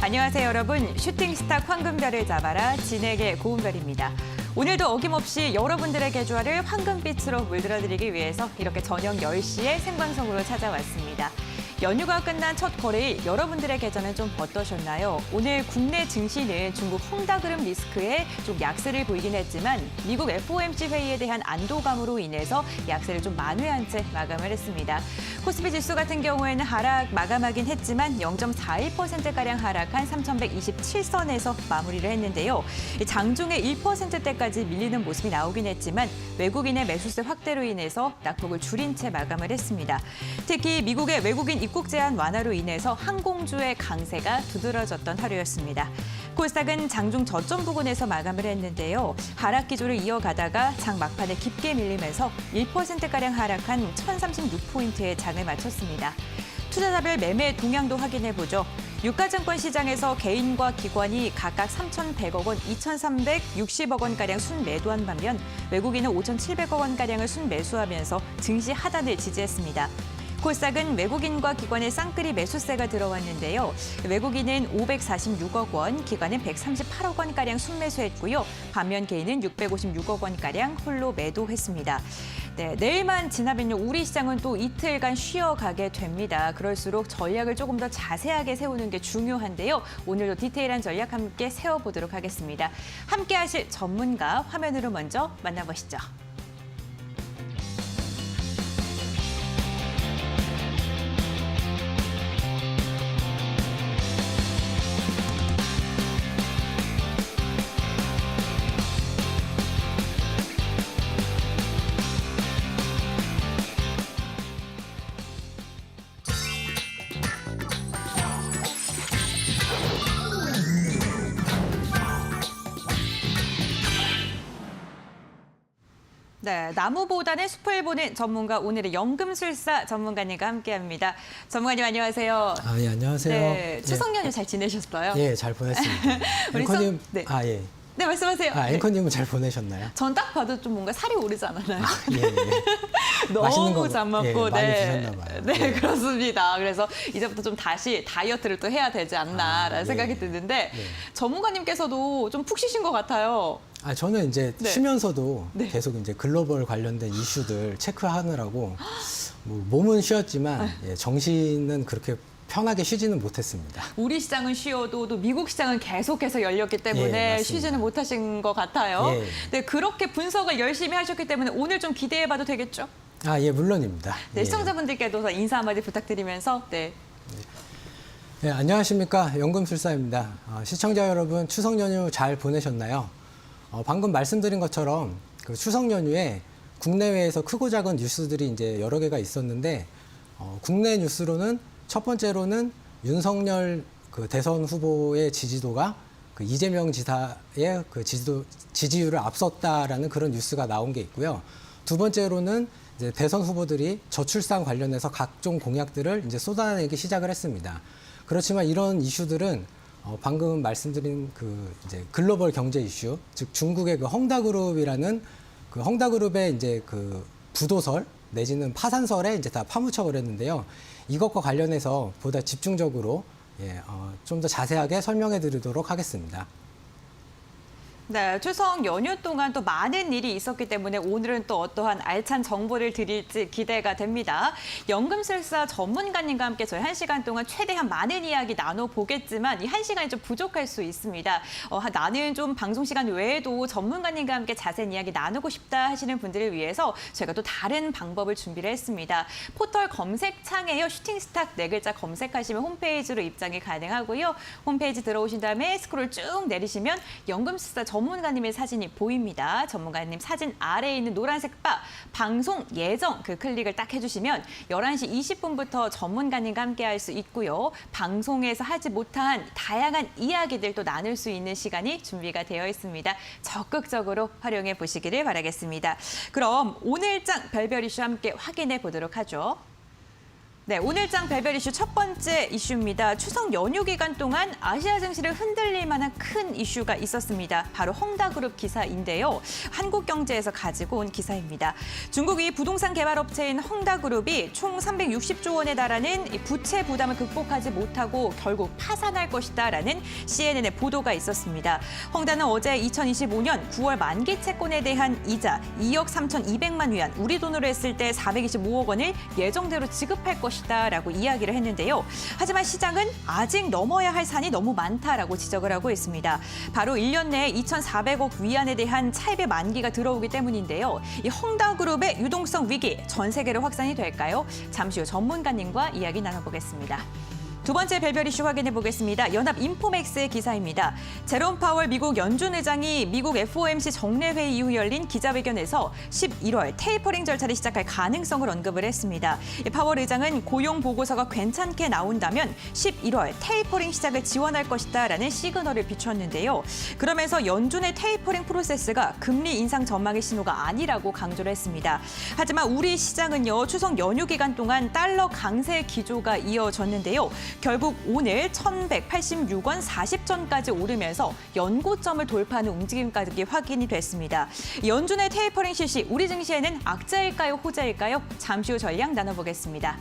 안녕하세요, 여러분. 슈팅스탁 황금별을 잡아라 진에게 고운별입니다. 오늘도 어김없이 여러분들의 계좌를 황금빛으로 물들어드리기 위해서 이렇게 저녁 10시에 생방송으로 찾아왔습니다. 연휴가 끝난 첫 거래일 여러분들의 계좌는 좀 어떠셨나요? 오늘 국내 증시는 중국 헝다그룹 리스크에 좀 약세를 보이긴 했지만 미국 FOMC 회의에 대한 안도감으로 인해서 약세를 좀 만회한 채 마감을 했습니다. 코스피 지수 같은 경우에는 하락 마감하긴 했지만 0.41%가량 하락한 3,127선에서 마무리를 했는데요. 장중에 1%대까지 밀리는 모습이 나오긴 했지만 외국인의 매수세 확대로 인해서 낙폭을 줄인 채 마감을 했습니다. 특히 미국의 외국인 입국 제한 완화로 인해서 항공주의 강세가 두드러졌던 하루였습니다. 코스닥은 장중 저점 부근에서 마감을 했는데요. 하락 기조를 이어가다가 장 막판에 깊게 밀리면서 1%가량 하락한 1,036포인트의 장을 마쳤습니다. 투자자별 매매 동향도 확인해보죠. 유가증권 시장에서 개인과 기관이 각각 3,100억 원, 2,360억 원가량 순매도한 반면 외국인은 5,700억 원가량을 순매수하면서 증시 하단을 지지했습니다. 코스닥은 외국인과 기관의 쌍끌이 매수세가 들어왔는데요. 외국인은 546억 원, 기관은 138억 원가량 순매수했고요. 반면 개인은 656억 원가량 홀로 매도했습니다. 네, 내일만 지나면요, 우리 시장은 또 이틀간 쉬어가게 됩니다. 그럴수록 전략을 조금 더 자세하게 세우는 게 중요한데요. 오늘도 디테일한 전략 함께 세워보도록 하겠습니다. 함께 하실 전문가 화면으로 먼저 만나보시죠. 네, 나무보다는 숲을 보는 전문가, 오늘의 연금술사 전문가님과 함께합니다. 전문가님 안녕하세요. 예, 안녕하세요. 네, 추석 연휴 잘 지내셨어요? 예, 잘 보냈습니다. 우리 앵커님, 네. 예. 네, 말씀하세요. 앵커님은 잘 보내셨나요? 전 딱 봐도 좀 뭔가 살이 오르지 않았나요? 예. 너무 잘 먹고, 많이 드셨나 봐요. 네, 그렇습니다. 그래서 이제부터 좀 다시 다이어트를 또 해야 되지 않나라는 생각이 드는데 전문가님께서도 좀 푹 쉬신 것 같아요. 저는 이제 쉬면서도 네. 계속 이제 글로벌 관련된 이슈들 체크하느라고 몸은 쉬었지만 정신은 그렇게 편하게 쉬지는 못했습니다. 우리 시장은 쉬어도 또 미국 시장은 계속해서 열렸기 때문에 쉬지는 못하신 것 같아요. 네, 그렇게 분석을 열심히 하셨기 때문에 오늘 좀 기대해봐도 되겠죠? 예, 물론입니다. 네, 시청자분들께도 인사 한마디 부탁드리면서 네, 안녕하십니까. 연금술사입니다. 시청자 여러분, 추석 연휴 잘 보내셨나요? 방금 말씀드린 것처럼 그 추석 연휴에 국내외에서 크고 작은 뉴스들이 이제 여러 개가 있었는데 국내 뉴스로는 첫 번째로는 윤석열 그 대선 후보의 지지도가 그 이재명 지사의 그 지지율을 앞섰다라는 그런 뉴스가 나온 게 있고요. 두 번째로는 이제 대선 후보들이 저출산 관련해서 각종 공약들을 이제 쏟아내기 시작을 했습니다. 그렇지만 이런 이슈들은 방금 말씀드린 그 이제 글로벌 경제 이슈, 즉 중국의 그 헝다그룹이라는 그 헝다그룹의 이제 그 부도설 내지는 파산설에 이제 다 파묻혀 버렸는데요. 이것과 관련해서 보다 집중적으로 좀 더 자세하게 설명해 드리도록 하겠습니다. 네, 추석 연휴 동안 또 많은 일이 있었기 때문에 오늘은 또 어떠한 알찬 정보를 드릴지 기대가 됩니다. 연금술사 전문가님과 함께 저희 1시간 동안 최대한 많은 이야기 나눠보겠지만 이 1시간이 좀 부족할 수 있습니다. 나는 좀 방송 시간 외에도 전문가님과 함께 자세한 이야기 나누고 싶다 하시는 분들을 위해서 저희가 또 다른 방법을 준비를 했습니다. 포털 검색창에요. 슈팅스탁 4글자 검색하시면 홈페이지로 입장이 가능하고요. 홈페이지 들어오신 다음에 스크롤 쭉 내리시면 연금술사 전문가님의 사진이 보입니다. 전문가님 사진 아래에 있는 노란색 바 방송 예정 그 클릭을 딱 해주시면 11시 20분부터 전문가님과 함께 할 수 있고요. 방송에서 하지 못한 다양한 이야기들 또 나눌 수 있는 시간이 준비가 되어 있습니다. 적극적으로 활용해 보시기를 바라겠습니다. 그럼 오늘장 별별 이슈 함께 확인해 보도록 하죠. 네, 오늘장 별별 이슈 첫 번째 이슈입니다. 추석 연휴 기간 동안 아시아 증시를 흔들릴 만한 큰 이슈가 있었습니다. 바로 헝다그룹 기사인데요. 한국경제에서 가지고 온 기사입니다. 중국이 부동산 개발업체인 헝다그룹이 총 360조 원에 달하는 부채 부담을 극복하지 못하고 결국 파산할 것이다라는 CNN의 보도가 있었습니다. 헝다는 어제 2025년 9월 만기 채권에 대한 이자 2억 3,200만 위안, 우리 돈으로 했을 때 425억 원을 예정대로 지급할 것이다. 라고 이야기를 했는데요. 하지만 시장은 아직 넘어야 할 산이 너무 많다라고 지적을 하고 있습니다. 바로 1년 내에 2,400억 위안에 대한 차입의 만기가 들어오기 때문인데요. 이 헝다그룹의 유동성 위기, 전 세계로 확산이 될까요? 잠시 후 전문가님과 이야기 나눠보겠습니다. 두 번째 별별 이슈 확인해 보겠습니다. 연합인포맥스의 기사입니다. 제롬 파월 미국 연준 의장이 미국 FOMC 정례회의 이후 열린 기자회견에서 11월 테이퍼링 절차를 시작할 가능성을 언급을 했습니다. 파월 의장은 고용 보고서가 괜찮게 나온다면 11월 테이퍼링 시작을 지원할 것이다라는 시그널을 비췄는데요. 그러면서 연준의 테이퍼링 프로세스가 금리 인상 전망의 신호가 아니라고 강조를 했습니다. 하지만 우리 시장은요, 추석 연휴 기간 동안 달러 강세 기조가 이어졌는데요. 결국 오늘 1,186원 40전까지 오르면서 연고점을 돌파하는 움직임까지 확인이 됐습니다. 연준의 테이퍼링 실시, 우리 증시에는 악재일까요, 호재일까요? 잠시 후 전략 나눠보겠습니다.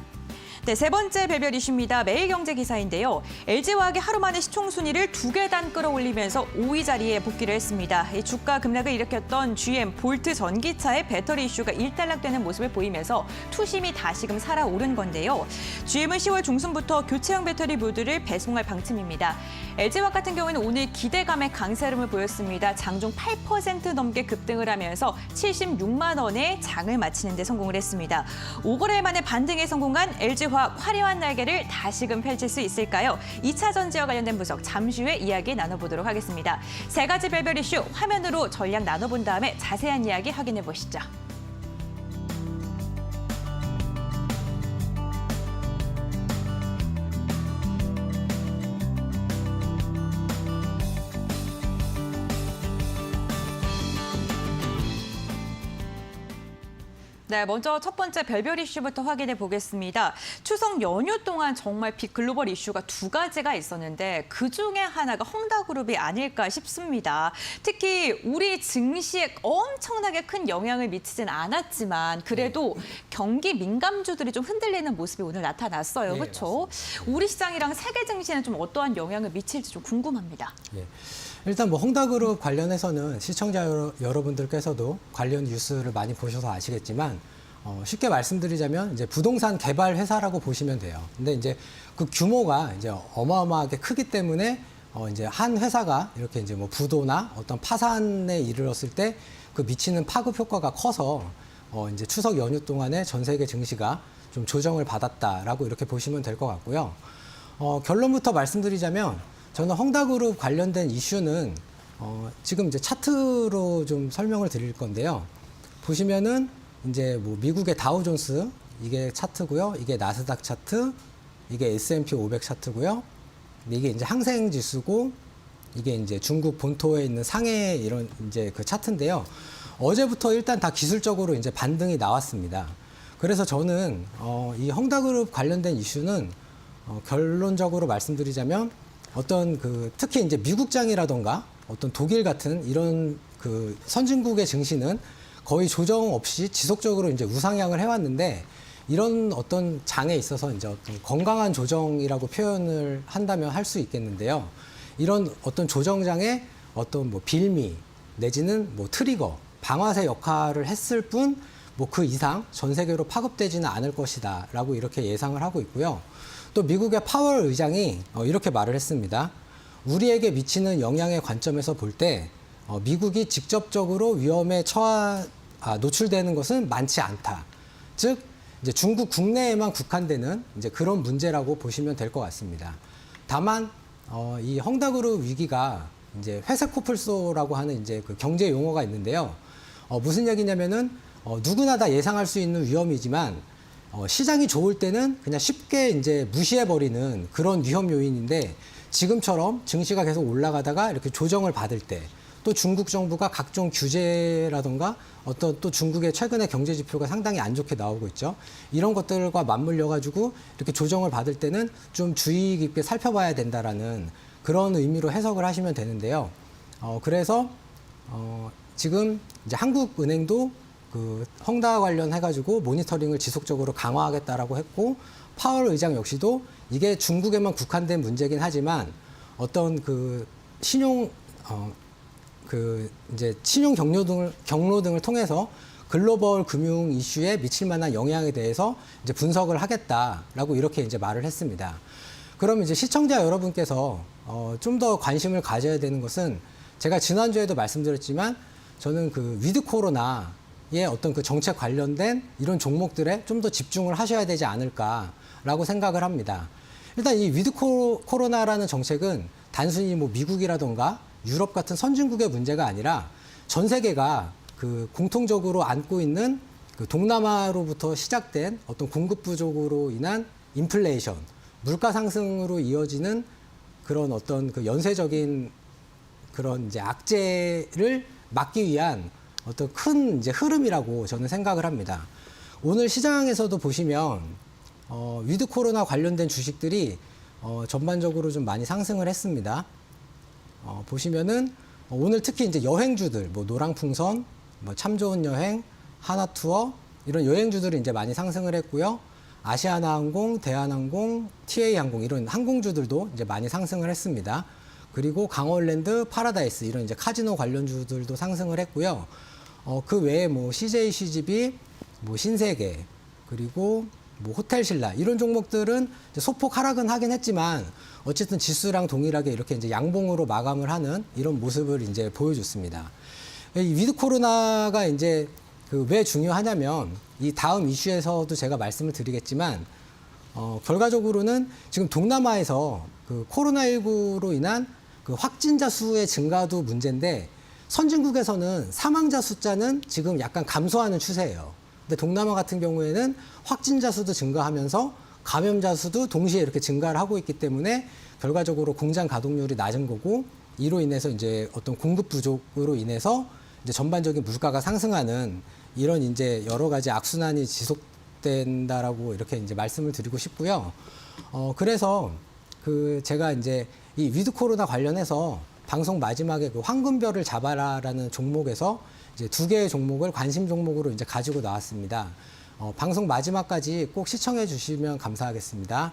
네, 세 번째 별별 이슈입니다. 매일경제 기사인데요. LG화학이 하루 만에 시총 순위를 2계단 끌어올리면서 5위 자리에 복귀를 했습니다. 이 주가 급락을 일으켰던 GM 볼트 전기차의 배터리 이슈가 일단락되는 모습을 보이면서 투심이 다시금 살아오른 건데요. GM은 10월 중순부터 교체형 배터리 모듈을 배송할 방침입니다. LG화학 같은 경우에는 오늘 기대감의 강세 흐름을 보였습니다. 장중 8% 넘게 급등을 하면서 76만 원에 장을 마치는 데 성공을 했습니다. 5거래일 만에 반등에 성공한 LG화학 화려한 날개를 다시금 펼칠 수 있을까요? 2차 전지와 관련된 분석 잠시 후에 이야기 나눠보도록 하겠습니다. 세 가지 별별 이슈 화면으로 전략 나눠본 다음에 자세한 이야기 확인해 보시죠. 네, 먼저 첫 번째 별별 이슈부터 확인해 보겠습니다. 추석 연휴 동안 정말 빅 글로벌 이슈가 두 가지가 있었는데 그중에 하나가 헝다그룹이 아닐까 싶습니다. 특히 우리 증시에 엄청나게 큰 영향을 미치진 않았지만 그래도 경기 민감주들이 좀 흔들리는 모습이 오늘 나타났어요. 네, 그렇죠? 우리 시장이랑 세계 증시에는 좀 어떠한 영향을 미칠지 좀 궁금합니다. 예. 일단 뭐 헝다그룹 관련해서는 시청자 여러분들께서도 관련 뉴스를 많이 보셔서 아시겠지만 쉽게 말씀드리자면 이제 부동산 개발 회사라고 보시면 돼요. 근데 이제 그 규모가 이제 어마어마하게 크기 때문에 이제 한 회사가 이렇게 이제 뭐 부도나 어떤 파산에 이르렀을 때 그 미치는 파급 효과가 커서 이제 추석 연휴 동안에 전 세계 증시가 좀 조정을 받았다라고 이렇게 보시면 될 것 같고요. 결론부터 말씀드리자면 저는 헝다그룹 관련된 이슈는 지금 이제 차트로 좀 설명을 드릴 건데요. 보시면은 이제 뭐 미국의 다우존스 이게 차트고요. 이게 나스닥 차트, 이게 S&P 500 차트고요. 이게 이제 항생 지수고 이게 이제 중국 본토에 있는 상해 이런 이제 그 차트인데요. 어제부터 일단 다 기술적으로 이제 반등이 나왔습니다. 그래서 저는 이 헝다그룹 관련된 이슈는 결론적으로 말씀드리자면 어떤 그 특히 이제 미국장이라던가 어떤 독일 같은 이런 그 선진국의 증시는 거의 조정 없이 지속적으로 이제 우상향을 해왔는데 이런 어떤 장에 있어서 이제 어떤 건강한 조정이라고 표현을 한다면 할 수 있겠는데요. 이런 어떤 조정장에 어떤 뭐 빌미 내지는 뭐 트리거, 방아쇠 역할을 했을 뿐 뭐 그 이상 전 세계로 파급되지는 않을 것이다라고 이렇게 예상을 하고 있고요. 또 미국의 파월 의장이 이렇게 말을 했습니다. 우리에게 미치는 영향의 관점에서 볼 때 미국이 직접적으로 위험에 노출되는 것은 많지 않다. 즉 이제 중국 국내에만 국한되는 이제 그런 문제라고 보시면 될 것 같습니다. 다만 이 헝다그룹 위기가 이제 회색 코뿔소라고 하는 이제 그 경제 용어가 있는데요. 무슨 얘기냐면은 누구나 다 예상할 수 있는 위험이지만 시장이 좋을 때는 그냥 쉽게 이제 무시해버리는 그런 위험 요인인데 지금처럼 증시가 계속 올라가다가 이렇게 조정을 받을 때 또 중국 정부가 각종 규제라던가 어떤 또 중국의 최근의 경제 지표가 상당히 안 좋게 나오고 있죠. 이런 것들과 맞물려 가지고 이렇게 조정을 받을 때는 좀 주의 깊게 살펴봐야 된다라는 그런 의미로 해석을 하시면 되는데요. 그래서 지금 이제 한국은행도 그 헝다 관련해 가지고 모니터링을 지속적으로 강화하겠다라고 했고, 파월 의장 역시도 이게 중국에만 국한된 문제긴 하지만 어떤 그 신용 이제 신용 경로 등을 통해서 글로벌 금융 이슈에 미칠 만한 영향에 대해서 이제 분석을 하겠다라고 이렇게 이제 말을 했습니다. 그럼 이제 시청자 여러분께서 좀 더 관심을 가져야 되는 것은, 제가 지난주에도 말씀드렸지만 저는 그 위드 코로나의 어떤 그 정책 관련된 이런 종목들에 좀 더 집중을 하셔야 되지 않을까라고 생각을 합니다. 일단 이 위드 코로나라는 정책은 단순히 뭐 미국이라던가 유럽 같은 선진국의 문제가 아니라 전 세계가 그 공통적으로 안고 있는 그 동남아로부터 시작된 어떤 공급 부족으로 인한 인플레이션, 물가 상승으로 이어지는 그런 어떤 그 연쇄적인 그런 이제 악재를 막기 위한 어떤 큰 이제 흐름이라고 저는 생각을 합니다. 오늘 시장에서도 보시면 위드 코로나 관련된 주식들이 전반적으로 좀 많이 상승을 했습니다. 보시면은 오늘 특히 이제 여행주들, 뭐 노랑풍선, 뭐 참 좋은 여행, 하나투어 이런 여행주들이 이제 많이 상승을 했고요. 아시아나항공, 대한항공, TA항공 이런 항공주들도 이제 많이 상승을 했습니다. 그리고 강원랜드, 파라다이스 이런 이제 카지노 관련주들도 상승을 했고요. 그 외에 뭐 CJ CGV, 뭐 신세계, 그리고 뭐 호텔신라 이런 종목들은 이제 소폭 하락은 하긴 했지만 어쨌든 지수랑 동일하게 이렇게 이제 양봉으로 마감을 하는 이런 모습을 이제 보여줬습니다. 이 위드 코로나가 이제 그 왜 중요하냐면, 이 다음 이슈에서도 제가 말씀을 드리겠지만 결과적으로는 지금 동남아에서 그 코로나19로 인한 그 확진자 수의 증가도 문제인데, 선진국에서는 사망자 숫자는 지금 약간 감소하는 추세예요. 근데 동남아 같은 경우에는 확진자 수도 증가하면서 감염자 수도 동시에 이렇게 증가를 하고 있기 때문에 결과적으로 공장 가동률이 낮은 거고, 이로 인해서 이제 어떤 공급 부족으로 인해서 이제 전반적인 물가가 상승하는 이런 이제 여러 가지 악순환이 지속된다라고 이렇게 이제 말씀을 드리고 싶고요. 그래서 그 제가 이제 이 위드 코로나 관련해서 방송 마지막에 그 황금별을 잡아라라는 종목에서 이제 2개의 종목을 관심 종목으로 이제 가지고 나왔습니다. 방송 마지막까지 꼭 시청해 주시면 감사하겠습니다.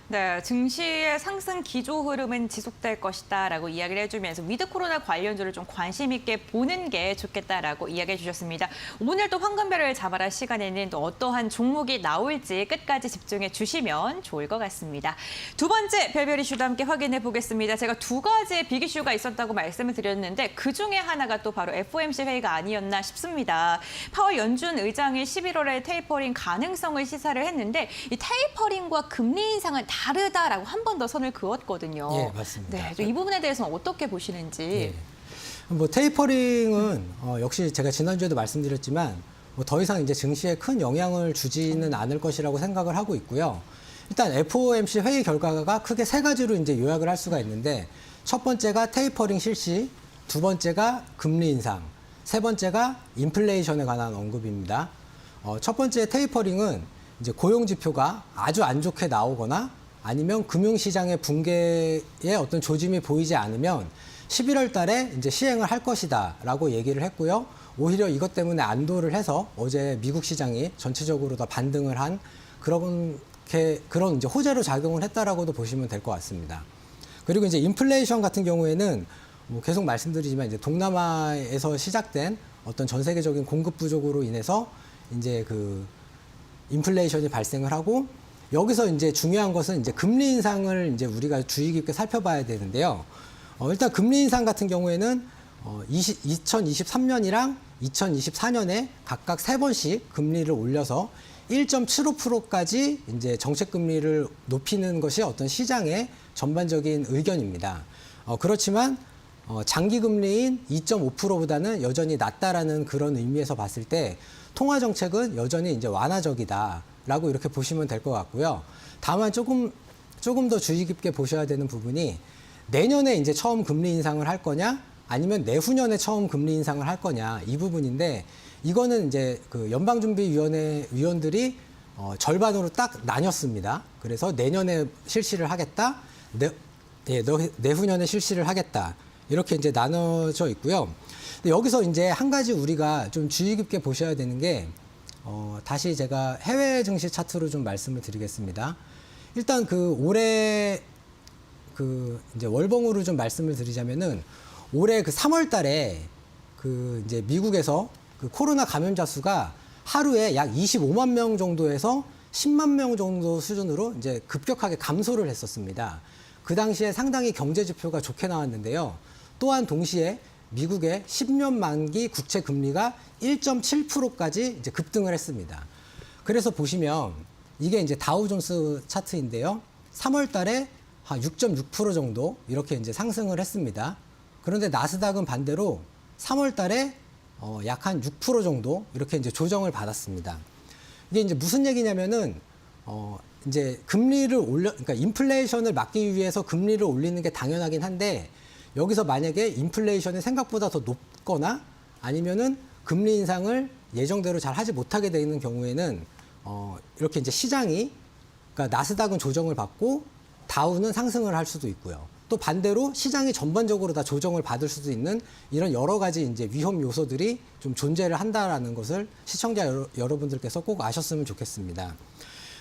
네, 증시의 상승 기조 흐름은 지속될 것이다라고 이야기를 해주면서 위드 코로나 관련주를 좀 관심 있게 보는 게 좋겠다라고 이야기해 주셨습니다. 오늘 또 황금별을 잡아라 시간에는 또 어떠한 종목이 나올지 끝까지 집중해 주시면 좋을 것 같습니다. 두 번째 별별 이슈도 함께 확인해 보겠습니다. 제가 2가지의 빅 이슈가 있었다고 말씀을 드렸는데 그중에 하나가 또 바로 FOMC 회의가 아니었나 싶습니다. 파월 연준 의장이 11월에 테이퍼링 가능성을 시사를 했는데, 이 테이퍼링과 금리 인상은 다르다라고 한 번 더 선을 그었거든요. 예, 맞습니다. 네, 이 부분에 대해서는 어떻게 보시는지. 예. 뭐 테이퍼링은 역시 제가 지난주에도 말씀드렸지만 뭐 더 이상 이제 증시에 큰 영향을 주지는 않을 것이라고 생각을 하고 있고요. 일단 FOMC 회의 결과가 크게 3가지로 이제 요약을 할 수가 있는데, 첫 번째가 테이퍼링 실시, 두 번째가 금리 인상, 세 번째가 인플레이션에 관한 언급입니다. 첫 번째 테이퍼링은 이제 고용 지표가 아주 안 좋게 나오거나 아니면 금융시장의 붕괴에 어떤 조짐이 보이지 않으면 11월 달에 이제 시행을 할 것이다라고 얘기를 했고요. 오히려 이것 때문에 안도를 해서 어제 미국 시장이 전체적으로 더 반등을 한 그런 이제 호재로 작용을 했다라고도 보시면 될 것 같습니다. 그리고 이제 인플레이션 같은 경우에는 뭐 계속 말씀드리지만 이제 동남아에서 시작된 어떤 전 세계적인 공급 부족으로 인해서 이제 그 인플레이션이 발생을 하고, 여기서 이제 중요한 것은 이제 금리 인상을 이제 우리가 주의 깊게 살펴봐야 되는데요. 일단 금리 인상 같은 경우에는 2023년이랑 2024년에 각각 3번씩 금리를 올려서 1.75%까지 이제 정책 금리를 높이는 것이 어떤 시장의 전반적인 의견입니다. 그렇지만 장기 금리인 2.5%보다는 여전히 낮다라는 그런 의미에서 봤을 때 통화 정책은 여전히 이제 완화적이다라고 이렇게 보시면 될 것 같고요. 다만 조금 더 주의 깊게 보셔야 되는 부분이, 내년에 이제 처음 금리 인상을 할 거냐, 아니면 내후년에 처음 금리 인상을 할 거냐 이 부분인데 이거는 이제 그 연방준비위원회 위원들이 절반으로 딱 나뉘었습니다. 그래서 내년에 실시를 하겠다, 내후년에 실시를 하겠다 이렇게 이제 나눠져 있고요. 근데 여기서 이제 한 가지 우리가 좀 주의 깊게 보셔야 되는 게 다시 제가 해외 증시 차트로 좀 말씀을 드리겠습니다. 일단 그 올해 그 이제 월봉으로 좀 말씀을 드리자면은 올해 그 3월 달에 그 이제 미국에서 그 코로나 감염자 수가 하루에 약 25만 명 정도에서 10만 명 정도 수준으로 이제 급격하게 감소를 했었습니다. 그 당시에 상당히 경제 지표가 좋게 나왔는데요. 또한 동시에 미국의 10년 만기 국채 금리가 1.7%까지 이제 급등을 했습니다. 그래서 보시면 이게 이제 다우존스 차트인데요. 3월 달에 한 6.6% 정도 이렇게 이제 상승을 했습니다. 그런데 나스닥은 반대로 3월 달에 약 한 6% 정도 이렇게 이제 조정을 받았습니다. 이게 이제 무슨 얘기냐면은 이제 금리를 그러니까 인플레이션을 막기 위해서 금리를 올리는 게 당연하긴 한데 여기서 만약에 인플레이션이 생각보다 더 높거나 아니면은 금리 인상을 예정대로 잘 하지 못하게 되는 경우에는 이렇게 이제 시장이 그러니까 나스닥은 조정을 받고 다우는 상승을 할 수도 있고요. 또 반대로 시장이 전반적으로 다 조정을 받을 수도 있는 이런 여러 가지 이제 위험 요소들이 좀 존재를 한다라는 것을 시청자 여러분들께서 꼭 아셨으면 좋겠습니다.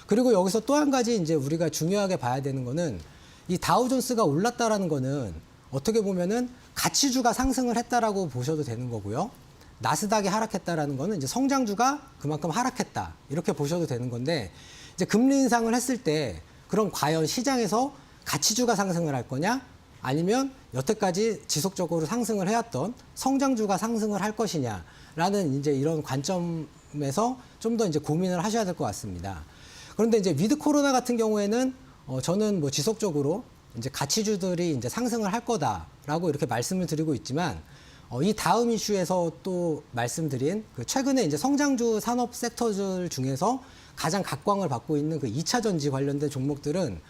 그리고 여기서 또 한 가지 이제 우리가 중요하게 봐야 되는 거는 이 다우존스가 올랐다라는 거는 어떻게 보면은 가치주가 상승을 했다라고 보셔도 되는 거고요. 나스닥이 하락했다라는 거는 이제 성장주가 그만큼 하락했다 이렇게 보셔도 되는 건데 이제 금리 인상을 했을 때 그럼 과연 시장에서 가치주가 상승을 할 거냐 아니면 여태까지 지속적으로 상승을 해왔던 성장주가 상승을 할 것이냐라는 이제 이런 관점에서 좀 더 이제 고민을 하셔야 될 것 같습니다. 그런데 이제 위드 코로나 같은 경우에는 저는 뭐 지속적으로 이제 가치주들이 이제 상승을 할 거다라고 이렇게 말씀을 드리고 있지만 이 다음 이슈에서 또 말씀드린 그 최근에 이제 성장주 산업 섹터들 중에서 가장 각광을 받고 있는 그 2차 전지 관련된 종목들은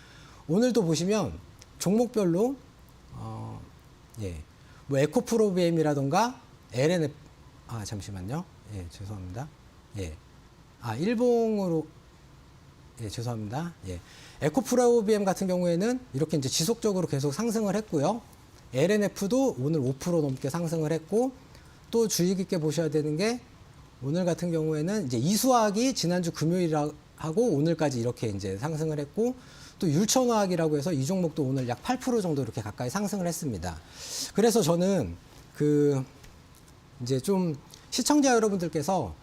오늘도 보시면 종목별로 뭐 에코프로비엠이라던가 LNF 잠시만요. 예, 죄송합니다. 예. 일봉으로 죄송합니다. 예. 에코프로비엠 같은 경우에는 이렇게 이제 지속적으로 계속 상승을 했고요. LNF도 오늘 5% 넘게 상승을 했고 또 주의 깊게 보셔야 되는 게 오늘 같은 경우에는 이제 이수화학이 지난주 금요일하고 오늘까지 이렇게 이제 상승을 했고 또 율천화학이라고 해서 이 종목도 오늘 약 8% 정도 이렇게 가까이 상승을 했습니다. 그래서 저는 그 이제 좀 시청자 여러분들께서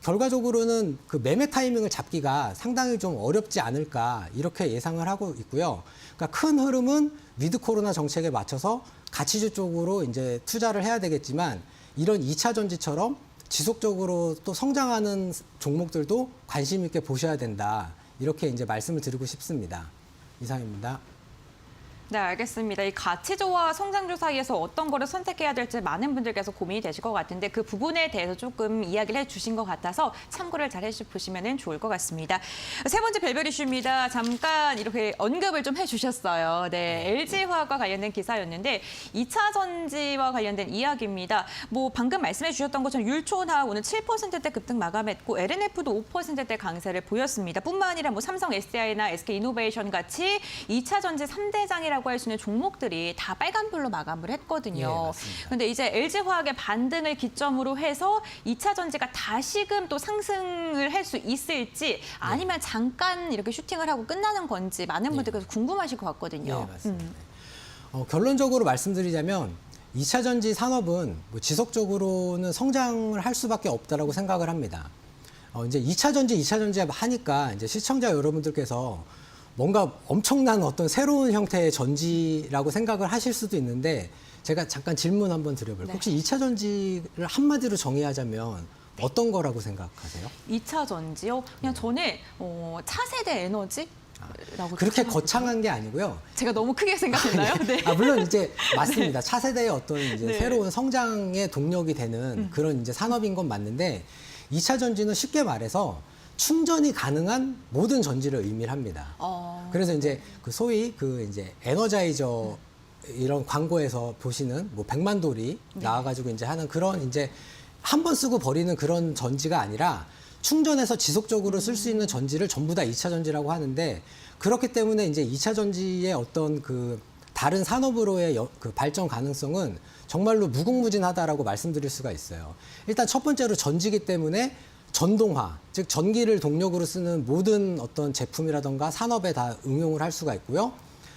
결과적으로는 그 매매 타이밍을 잡기가 상당히 좀 어렵지 않을까 이렇게 예상을 하고 있고요. 그러니까 큰 흐름은 위드 코로나 정책에 맞춰서 가치주 쪽으로 이제 투자를 해야 되겠지만 이런 2차 전지처럼 지속적으로 또 성장하는 종목들도 관심 있게 보셔야 된다. 이렇게 이제 말씀을 드리고 싶습니다. 이상입니다. 네, 알겠습니다. 이 가치주와 성장주 사이에서 어떤 거를 선택해야 될지 많은 분들께서 고민이 되실 것 같은데 그 부분에 대해서 조금 이야기를 해주신 것 같아서 참고를 잘 해보시면 좋을 것 같습니다. 세 번째 별별 이슈입니다. 잠깐 이렇게 언급을 좀 해주셨어요. 네, LG화학과 관련된 기사였는데 2차 전지와 관련된 이야기입니다. 뭐 방금 말씀해 주셨던 것처럼 율촌화학 오늘 7%대 급등 마감했고 LNF도 5%대 강세를 보였습니다. 뿐만 아니라 뭐 삼성 SDI나 SK이노베이션 같이 2차 전지 3대장이라고 할 수 있는 종목들이 다 빨간불로 마감을 했거든요. 그런데 이제 LG화학의 반등을 기점으로 해서 2차 전지가 다시금 또 상승을 할 수 있을지 아니면 잠깐 이렇게 슈팅을 하고 끝나는 건지 많은 분들께서 궁금하실 것 같거든요. 네, 맞습니다. 결론적으로 말씀드리자면 2차 전지 산업은 뭐 지속적으로는 성장을 할 수밖에 없다라고 생각을 합니다. 이제 2차 전지 하니까 이제 시청자 여러분들께서 뭔가 엄청난 어떤 새로운 형태의 전지라고 생각을 하실 수도 있는데 제가 잠깐 질문 한번 드려볼게요. 혹시 2차 전지를 한마디로 정의하자면 어떤 거라고 생각하세요? 2차 전지요? 그냥 저는 차세대 에너지? 라고 그렇게 거창한 게 아니고요. 제가 너무 크게 생각했나요? 네. 물론 이제 맞습니다. 차세대의 어떤 이제 네. 새로운 성장의 동력이 되는 그런 이제 산업인 건 맞는데 2차 전지는 쉽게 말해서 충전이 가능한 모든 전지를 의미를 합니다. 그래서 이제 그 소위 그 이제 에너자이저 이런 광고에서 보시는 뭐 백만돌이 나와가지고 이제 하는 그런 이제 한 번 쓰고 버리는 그런 전지가 아니라 충전해서 지속적으로 쓸 수 있는 전지를 전부 다 2차 전지라고 하는데 그렇기 때문에 이제 2차 전지의 어떤 그 다른 산업으로의 그 발전 가능성은 정말로 무궁무진하다라고 말씀드릴 수가 있어요. 일단 첫 번째로 전지기 때문에 전동화, 즉 전기를 동력으로 쓰는 모든 어떤 제품이라던가 산업에 다 응용을 할 수가 있고요.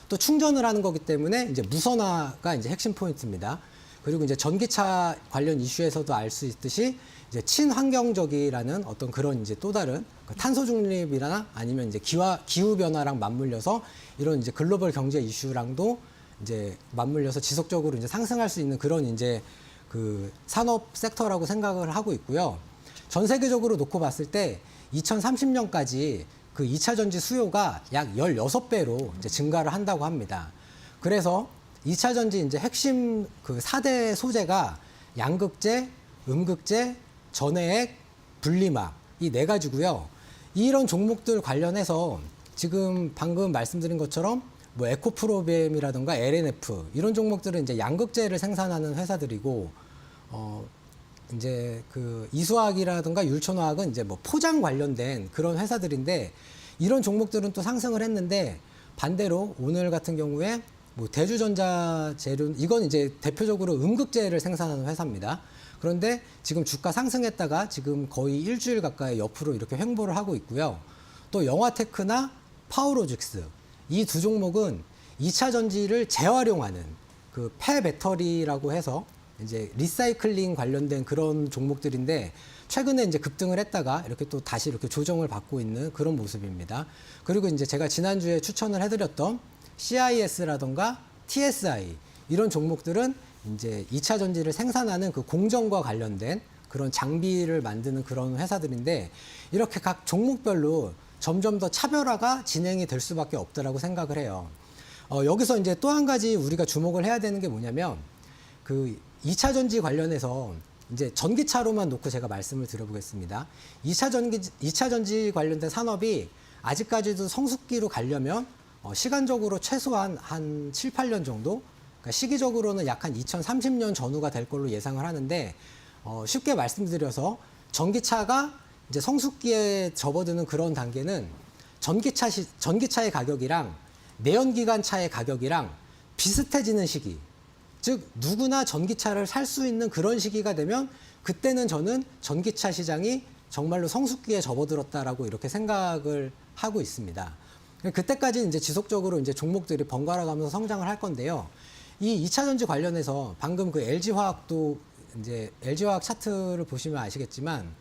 또 충전을 하는 거기 때문에 이제 무선화가 이제 핵심 포인트입니다. 그리고 이제 전기차 관련 이슈에서도 알 수 있듯이 이제 친환경적이라는 어떤 그런 이제 또 다른 탄소 중립이나 아니면 이제 기후 변화랑 맞물려서 이런 이제 글로벌 경제 이슈랑도 이제 맞물려서 지속적으로 이제 상승할 수 있는 그런 이제 그 산업 섹터라고 생각을 하고 있고요. 전 세계적으로 놓고 봤을 때 2030년까지 그 2차 전지 수요가 약 16배로 이제 증가를 한다고 합니다. 그래서 2차 전지 이제 핵심 그 4대 소재가 양극재, 음극재, 전해액, 분리막 이 네 가지고요. 이런 종목들 관련해서 지금 방금 말씀드린 것처럼 뭐 에코프로비엠이라든가 LNF 이런 종목들은 이제 양극재를 생산하는 회사들이고 이제 그 이수화학이라든가 율촌화학은 이제 뭐 포장 관련된 그런 회사들인데 이런 종목들은 또 상승을 했는데 반대로 오늘 같은 경우에 뭐 대주전자 재료 이건 이제 대표적으로 음극재를 생산하는 회사입니다. 그런데 지금 주가 상승했다가 지금 거의 일주일 가까이 옆으로 이렇게 횡보를 하고 있고요. 또 영화테크나 파워로직스 이 두 종목은 2차 전지를 재활용하는 그 폐배터리라고 해서 이제 리사이클링 관련된 그런 종목들인데 최근에 이제 급등을 했다가 이렇게 또 다시 이렇게 조정을 받고 있는 그런 모습입니다. 그리고 이제 제가 지난주에 추천을 해드렸던 CIS라던가 TSI 이런 종목들은 이제 2차 전지를 생산하는 그 공정과 관련된 그런 장비를 만드는 그런 회사들인데 이렇게 각 종목별로 점점 더 차별화가 진행이 될 수밖에 없다라고 생각을 해요. 여기서 이제 또 한 가지 우리가 주목을 해야 되는 게 뭐냐면 그 2차 전지 관련해서 이제 전기차로만 놓고 제가 말씀을 드려보겠습니다. 2차 전지 관련된 산업이 아직까지도 성숙기로 가려면 시간적으로 최소한 한 7, 8년 정도, 그러니까 시기적으로는 약 한 2030년 전후가 될 걸로 예상을 하는데 쉽게 말씀드려서 전기차가 이제 성숙기에 접어드는 그런 단계는 전기차의 가격이랑 내연기관차의 가격이랑 비슷해지는 시기. 즉 누구나 전기차를 살 수 있는 그런 시기가 되면 그때는 저는 전기차 시장이 정말로 성숙기에 접어들었다라고 이렇게 생각을 하고 있습니다. 그때까지 이제 지속적으로 이제 종목들이 번갈아 가면서 성장을 할 건데요. 이 2차 전지 관련해서 방금 그 LG화학도 이제 LG화학 차트를 보시면 아시겠지만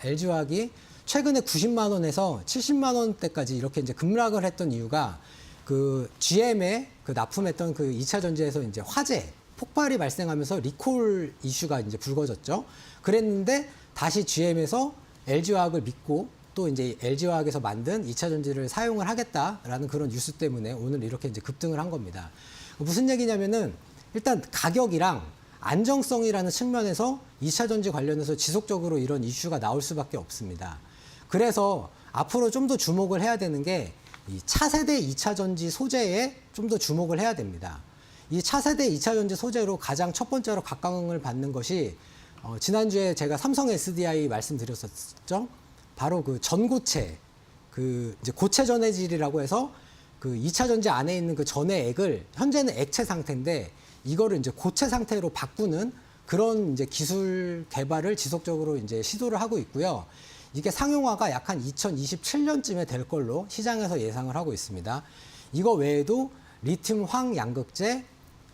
LG화학이 최근에 90만 원에서 70만 원대까지 이렇게 이제 급락을 했던 이유가 그 GM에 그 납품했던 그 2차 전지에서 이제 화재, 폭발이 발생하면서 리콜 이슈가 이제 불거졌죠. 그랬는데 다시 GM에서 LG화학을 믿고 또 이제 LG화학에서 만든 2차 전지를 사용을 하겠다라는 그런 뉴스 때문에 오늘 이렇게 이제 급등을 한 겁니다. 무슨 얘기냐면은 일단 가격이랑 안정성이라는 측면에서 2차 전지 관련해서 지속적으로 이런 이슈가 나올 수밖에 없습니다. 그래서 앞으로 좀 더 주목을 해야 되는 게 이 차세대 2차 전지 소재에 좀 더 주목을 해야 됩니다. 이 차세대 2차 전지 소재로 가장 첫 번째로 각광을 받는 것이 지난주에 제가 삼성 SDI 말씀드렸었죠. 바로 그 전고체, 그 이제 고체 전해질이라고 해서 그 2차 전지 안에 있는 그 전해액을 현재는 액체 상태인데 이거를 이제 고체 상태로 바꾸는 그런 이제 기술 개발을 지속적으로 이제 시도를 하고 있고요. 이게 상용화가 약 한 2027년쯤에 될 걸로 시장에서 예상을 하고 있습니다. 이거 외에도 리튬 황 양극재,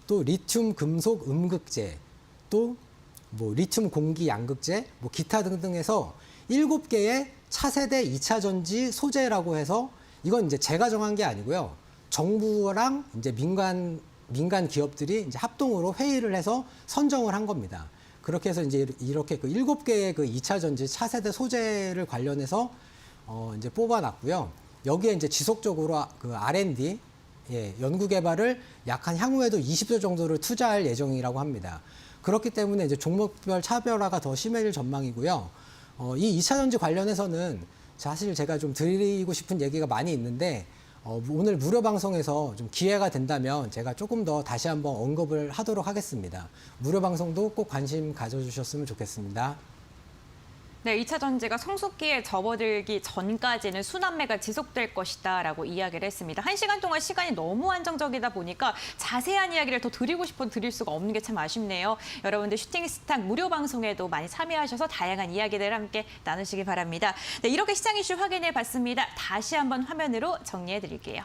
또 리튬 금속 음극재, 또 뭐 리튬 공기 양극재, 뭐 기타 등등 해서 7개의 차세대 2차 전지 소재라고 해서 이건 이제 제가 정한 게 아니고요. 정부랑 이제 민간 기업들이 이제 합동으로 회의를 해서 선정을 한 겁니다. 그렇게 해서 이제 이렇게 그 7개의 그 2차 전지 차세대 소재를 관련해서 이제 뽑아놨고요. 여기에 이제 지속적으로 그 R&D, 연구 개발을 약 한 향후에도 20조 정도를 투자할 예정이라고 합니다. 그렇기 때문에 이제 종목별 차별화가 더 심해질 전망이고요. 이 2차 전지 관련해서는 사실 제가 좀 드리고 싶은 얘기가 많이 있는데 오늘 무료 방송에서 좀 기회가 된다면 제가 조금 더 다시 한번 언급을 하도록 하겠습니다. 무료 방송도 꼭 관심 가져주셨으면 좋겠습니다. 네, 2차 전지가 성숙기에 접어들기 전까지는 순환매가 지속될 것이다라고 이야기를 했습니다. 1시간 동안 시간이 너무 한정적이다 보니까 자세한 이야기를 더 드리고 싶어도 드릴 수가 없는 게 참 아쉽네요. 여러분들 슈팅스탁 무료 방송에도 많이 참여하셔서 다양한 이야기들을 함께 나누시기 바랍니다. 네, 이렇게 시장 이슈 확인해 봤습니다. 다시 한번 화면으로 정리해 드릴게요.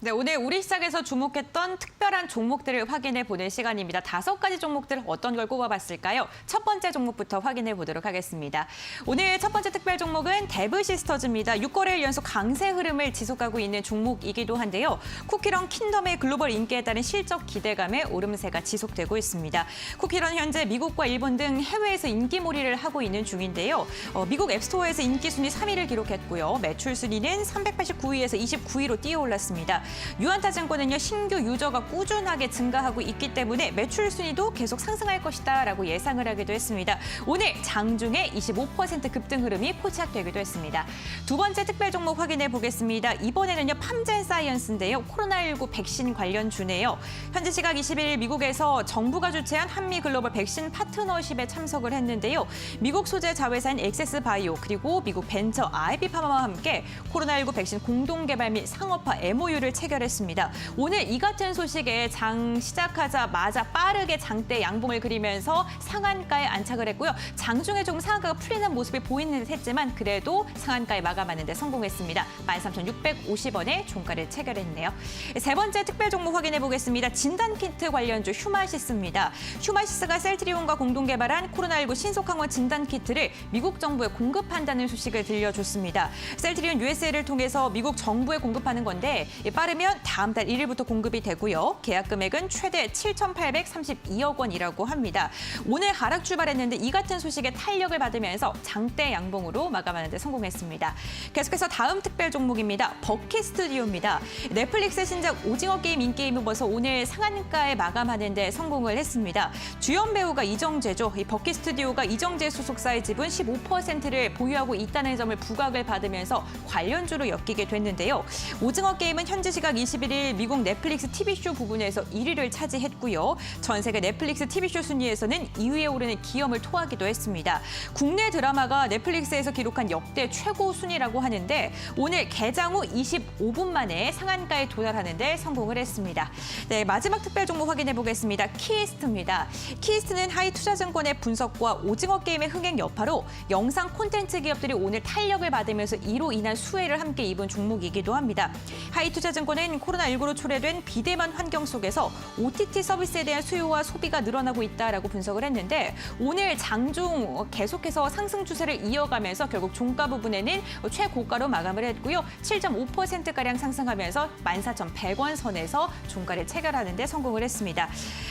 네, 오늘 우리 시장에서 주목했던 특별한 종목들을 확인해 보는 시간입니다. 5가지 종목들 어떤 걸 꼽아봤을까요? 첫 번째 종목부터 확인해 보도록 하겠습니다. 오늘 첫 번째 특별 종목은 데브시스터즈입니다. 6거래일 연속 강세 흐름을 지속하고 있는 종목이기도 한데요. 쿠키런 킹덤의 글로벌 인기에 따른 실적 기대감에 오름세가 지속되고 있습니다. 쿠키런 현재 미국과 일본 등 해외에서 인기몰이를 하고 있는 중인데요. 미국 앱스토어에서 인기 순위 3위를 기록했고요. 매출 순위는 389위에서 29위로 뛰어올랐습니다. 유한타증권은요, 신규 유저가 꾸준하게 증가하고 있기 때문에 매출 순위도 계속 상승할 것이다라고 예상을 하기도 했습니다. 오늘 장중에 25% 급등 흐름이 포착되기도 했습니다. 두 번째 특별 종목 확인해 보겠습니다. 이번에는요, 팜젠사이언스인데요. 코로나19 백신 관련주네요. 현재 시각 21일 미국에서 정부가 주최한 한미 글로벌 백신 파트너십에 참석을 했는데요. 미국 소재 자회사인 엑세스바이오 그리고 미국 벤처 아이비파마와 함께 코로나19 백신 공동 개발 및 상업화 MOU를 체결했습니다. 오늘 이 같은 소식에 장 시작하자마자 빠르게 장대 양봉을 그리면서 상한가에 안착을 했고요. 장중에 조금 상한가가 풀리는 모습이 보이는 듯 했지만 그래도 상한가에 마감하는 데 성공했습니다. 13,650원에 종가를 체결했네요. 세 번째 특별 종목 확인해 보겠습니다. 진단키트 관련주 휴마시스입니다. 휴마시스가 셀트리온과 공동 개발한 코로나19 신속항원 진단키트를 미국 정부에 공급한다는 소식을 들려줬습니다. 셀트리온 USA를 통해서 미국 정부에 공급하는 건데 빠르면 다음 달 1일부터 공급이 되고요. 계약 금액은 최대 7,832억 원이라고 합니다. 오늘 하락 출발했는데 이 같은 소식에 탄력을 받으면서 장대 양봉으로 마감하는 데 성공했습니다. 계속해서 다음 특별 종목입니다. 버킷 스튜디오입니다. 넷플릭스 신작 오징어 게임 인기에 힘입어서 오늘 상한가에 마감하는 데 성공을 했습니다. 주연 배우가 이정재죠. 이 버킷 스튜디오가 이정재 소속사의 지분 15%를 보유하고 있다는 점을 부각을 받으면서 관련주로 엮이게 됐는데요. 오징어 게임은 현재 시각 21일 미국 넷플릭스 TV쇼 부분에서 1위를 차지했고요. 전 세계 넷플릭스 TV쇼 순위에서는 2위에 오르는 기염을 토하기도 했습니다. 국내 드라마가 넷플릭스에서 기록한 역대 최고 순위라고 하는데 오늘 개장 후 25분 만에 상한가에 도달하는 데 성공을 했습니다. 네, 마지막 특별 종목 확인해 보겠습니다. 키이스트입니다. 키이스트는 하이투자증권의 분석과 오징어 게임의 흥행 여파로 영상 콘텐츠 기업들이 오늘 탄력을 받으면서 이로 인한 수혜를 함께 입은 종목이기도 합니다. 하이투자증권은 코로나19로 초래된 비대면 환경 속에서 OTT 서비스에 대한 수요와 소비가 늘어나고 있다라고 분석을 했는데 오늘 장중 계속해서 상승 추세를 이어가면서 결국 종가 부분에는 최고가로 마감을 했고요. 7.5%가량 상승하면서 14,100원 선에서 종가를 체결하는 데 성공을 했습니다.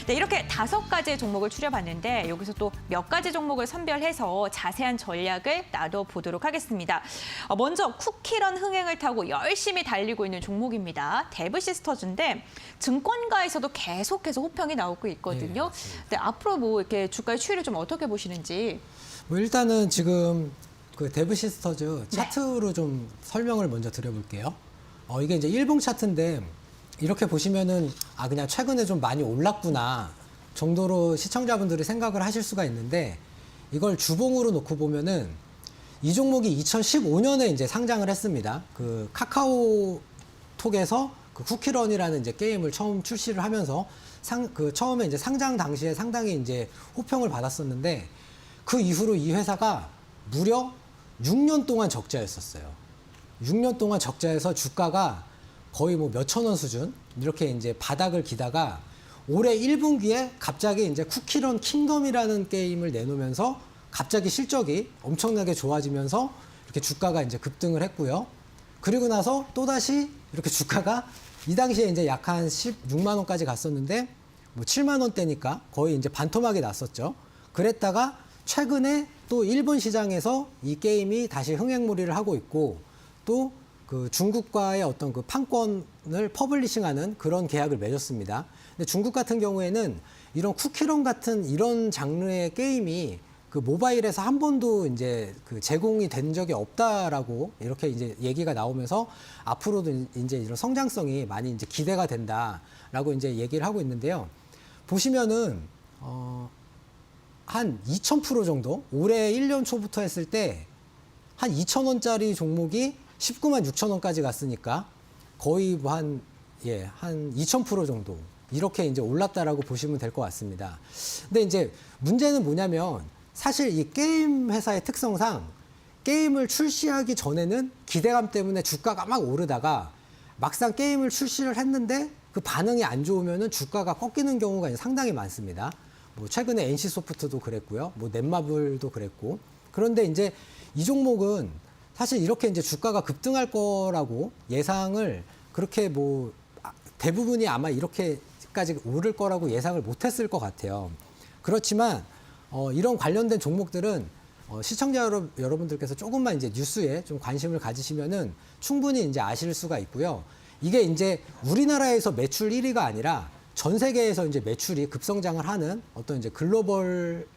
네, 이렇게 5가지의 종목을 추려봤는데 여기서 또 몇 가지 종목을 선별해서 자세한 전략을 나눠보도록 하겠습니다. 먼저 쿠키런 흥행을 타고 열심히 달리고 있는 종목입니다. 데브시스터즈인데 증권가에서도 계속해서 호평이 나오고 있거든요. 네, 앞으로 뭐 이렇게 주가의 추이를 좀 어떻게 보시는지. 뭐 일단은 지금 그 데브시스터즈 차트로 좀 설명을 먼저 드려볼게요. 이게 이제 일봉 차트인데 이렇게 보시면은 그냥 최근에 좀 많이 올랐구나 정도로 시청자분들이 생각을 하실 수가 있는데 이걸 주봉으로 놓고 보면은 이 종목이 2015년에 이제 상장을 했습니다. 그 카카오톡에서 그 쿠키런이라는 이제 게임을 처음 출시를 하면서 처음에 이제 상장 당시에 상당히 이제 호평을 받았었는데 그 이후로 이 회사가 무려 6년 동안 적자였었어요. 6년 동안 적자에서 주가가 거의 뭐 몇천 원 수준 이렇게 이제 바닥을 기다가 올해 1분기에 갑자기 이제 쿠키런 킹덤이라는 게임을 내놓으면서 갑자기 실적이 엄청나게 좋아지면서 이렇게 주가가 이제 급등을 했고요. 그리고 나서 또다시 이렇게 주가가 이 당시에 이제 약 한 16만 원까지 갔었는데 뭐 7만 원대니까 거의 이제 반토막이 났었죠. 그랬다가 최근에 또 일본 시장에서 이 게임이 다시 흥행몰이를 하고 있고 또 그 중국과의 어떤 그 판권을 퍼블리싱하는 그런 계약을 맺었습니다. 근데 중국 같은 경우에는 이런 쿠키런 같은 이런 장르의 게임이 그 모바일에서 한 번도 이제 그 제공이 된 적이 없다라고 이렇게 이제 얘기가 나오면서 앞으로도 이제 이런 성장성이 많이 이제 기대가 된다라고 이제 얘기를 하고 있는데요. 보시면은 한 2000% 정도 올해 1년 초부터 했을 때 한 2,000원짜리 종목이 19만 6천 원까지 갔으니까 거의 뭐 한 2000% 정도 이렇게 이제 올랐다라고 보시면 될 것 같습니다. 근데 이제 문제는 뭐냐면 사실 이 게임 회사의 특성상 게임을 출시하기 전에는 기대감 때문에 주가가 막 오르다가 막상 게임을 출시를 했는데 그 반응이 안 좋으면은 주가가 꺾이는 경우가 이제 상당히 많습니다. 뭐 최근에 NC소프트도 그랬고요. 뭐 넷마블도 그랬고. 그런데 이제 이 종목은 사실 이렇게 이제 주가가 급등할 거라고 예상을 그렇게 뭐 대부분이 아마 이렇게까지 오를 거라고 예상을 못했을 것 같아요. 그렇지만 이런 관련된 종목들은 시청자 여러분들께서 조금만 이제 뉴스에 좀 관심을 가지시면은 충분히 이제 아실 수가 있고요. 이게 이제 우리나라에서 매출 1위가 아니라 전 세계에서 이제 매출이 급성장을 하는 어떤 이제 글로벌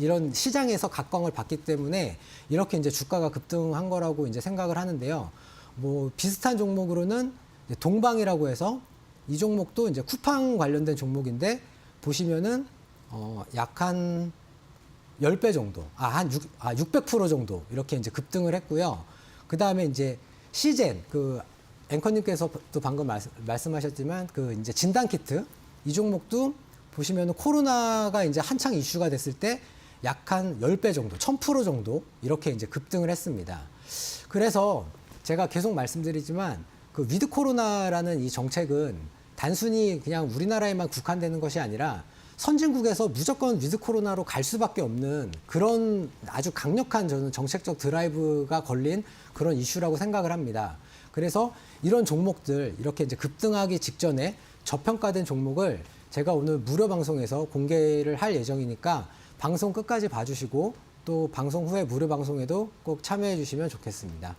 이런 시장에서 각광을 받기 때문에 이렇게 이제 주가가 급등한 거라고 이제 생각을 하는데요. 뭐 비슷한 종목으로는 동방이라고 해서 이 종목도 이제 쿠팡 관련된 종목인데 보시면은 약 한 10배 정도, 한 600% 정도 이렇게 이제 급등을 했고요. 그 다음에 이제 시젠, 그 앵커님께서도 방금 말씀하셨지만 그 이제 진단키트 이 종목도 보시면은 코로나가 이제 한창 이슈가 됐을 때 약 한 10배 정도, 1000% 정도 이렇게 이제 급등을 했습니다. 그래서 제가 계속 말씀드리지만 그 위드 코로나라는 이 정책은 단순히 그냥 우리나라에만 국한되는 것이 아니라 선진국에서 무조건 위드 코로나로 갈 수밖에 없는 그런 아주 강력한 저는 정책적 드라이브가 걸린 그런 이슈라고 생각을 합니다. 그래서 이런 종목들 이렇게 이제 급등하기 직전에 저평가된 종목을 제가 오늘 무료 방송에서 공개를 할 예정이니까 방송 끝까지 봐주시고 또 방송 후에 무료 방송에도 꼭 참여해 주시면 좋겠습니다.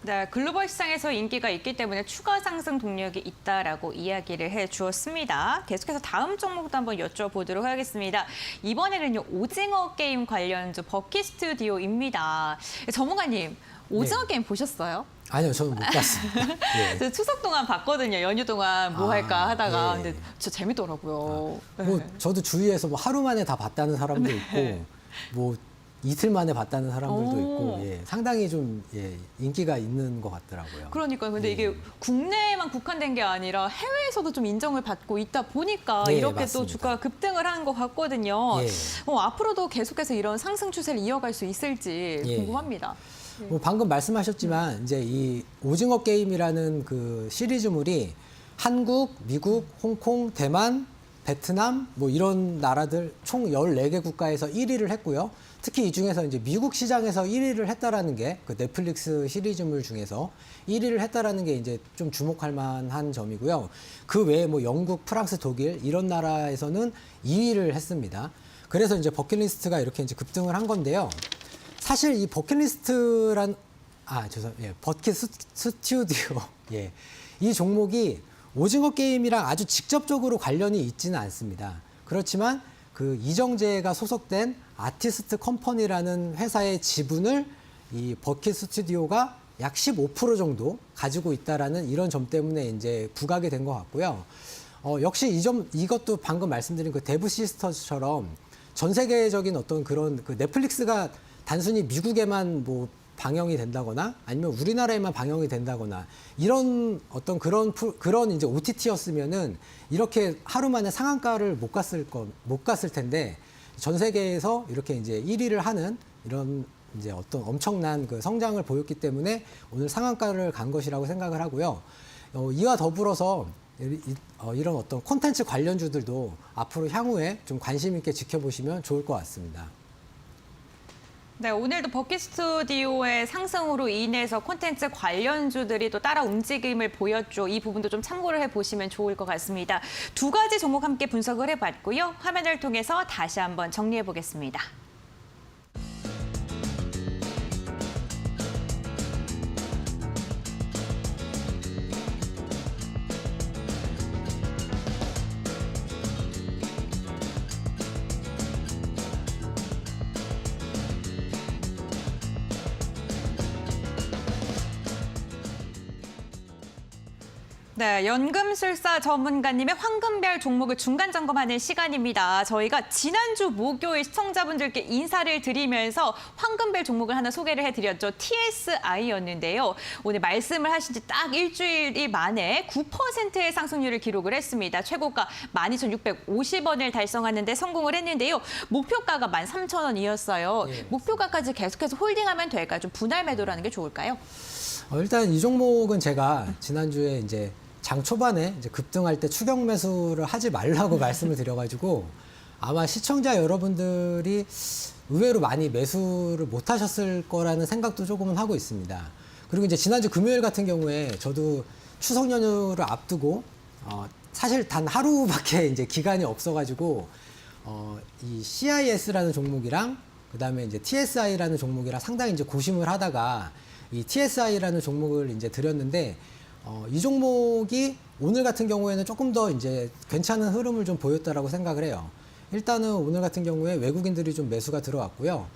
네, 글로벌 시장에서 인기가 있기 때문에 추가 상승 동력이 있다라고 이야기를 해주었습니다. 계속해서 다음 종목도 한번 여쭤보도록 하겠습니다. 이번에는요, 오징어 게임 관련주 버킷 스튜디오입니다. 전문가님, 오징어 네. 게임 보셨어요? 아니요, 저는 못 봤습니다. 예. 저 추석 동안 봤거든요. 연휴 동안 뭐 할까 하다가. 예. 근데 진짜 재밌더라고요. 뭐 저도 주위에서 뭐 하루 만에 다 봤다는 사람도 네. 있고 뭐 이틀 만에 봤다는 사람들도 오. 있고 상당히 좀 인기가 있는 것 같더라고요. 그러니까요. 근데 이게 국내에만 국한된 게 아니라 해외에서도 좀 인정을 받고 있다 보니까 네, 이렇게 맞습니다. 또 주가가 급등을 한 것 같거든요. 예. 앞으로도 계속해서 이런 상승 추세를 이어갈 수 있을지 예. 궁금합니다. 뭐 방금 말씀하셨지만 이제 이 오징어 게임이라는 그 시리즈물이 한국, 미국, 홍콩, 대만, 베트남 뭐 이런 나라들 총 14개 국가에서 1위를 했고요. 특히 이 중에서 이제 미국 시장에서 1위를 했다라는 게 그 넷플릭스 시리즈물 중에서 1위를 했다라는 게 이제 좀 주목할 만한 점이고요. 그 외에 뭐 영국, 프랑스, 독일 이런 나라에서는 2위를 했습니다. 그래서 이제 버킷리스트가 이렇게 이제 급등을 한 건데요. 사실 이 버킷리스트란 버킷 스튜디오 이 종목이 오징어 게임이랑 아주 직접적으로 관련이 있지는 않습니다. 그렇지만 그 이정재가 소속된 아티스트 컴퍼니라는 회사의 지분을 이 버킷 스튜디오가 약 15% 정도 가지고 있다라는 이런 점 때문에 이제 부각이 된 것 같고요. 역시 이것도 방금 말씀드린 그 데브 시스터즈처럼 전 세계적인 어떤 그런 그 넷플릭스가 단순히 미국에만 뭐 방영이 된다거나 아니면 우리나라에만 방영이 된다거나 이런 어떤 그런 이제 OTT였으면은 이렇게 하루 만에 상한가를 못 갔을 텐데 전 세계에서 이렇게 이제 1위를 하는 이런 이제 어떤 엄청난 그 성장을 보였기 때문에 오늘 상한가를 간 것이라고 생각을 하고요. 이와 더불어서 이런 어떤 콘텐츠 관련주들도 앞으로 향후에 좀 관심 있게 지켜보시면 좋을 것 같습니다. 네, 오늘도 버킷 스튜디오의 상승으로 인해서 콘텐츠 관련주들이 또 따라 움직임을 보였죠. 이 부분도 좀 참고를 해보시면 좋을 것 같습니다. 두 가지 종목 함께 분석을 해봤고요. 화면을 통해서 다시 한번 정리해보겠습니다. 네, 연금술사 전문가님의 황금별 종목을 중간 점검하는 시간입니다. 저희가 지난주 목요일 시청자분들께 인사를 드리면서 황금별 종목을 하나 소개를 해드렸죠. TSI였는데요. 오늘 말씀을 하신 지 딱 일주일 만에 9%의 상승률을 기록을 했습니다. 최고가 12,650원을 달성하는데 성공을 했는데요. 목표가가 13,000원이었어요. 예. 목표가까지 계속해서 홀딩하면 될까요? 좀 분할 매도라는 게 좋을까요? 일단 이 종목은 제가 지난주에 이제 장 초반에 이제 급등할 때 추격 매수를 하지 말라고 말씀을 드려가지고 아마 시청자 여러분들이 의외로 많이 매수를 못 하셨을 거라는 생각도 조금은 하고 있습니다. 그리고 이제 지난주 금요일 같은 경우에 저도 추석 연휴를 앞두고 사실 단 하루밖에 이제 기간이 없어가지고 이 CIS라는 종목이랑 그다음에 이제 TSI라는 종목이랑 상당히 이제 고심을 하다가 이 TSI라는 종목을 이제 드렸는데 이 종목이 오늘 같은 경우에는 조금 더 이제 괜찮은 흐름을 좀 보였다라고 생각을 해요. 일단은 오늘 같은 경우에 외국인들이 좀 매수가 들어왔고요.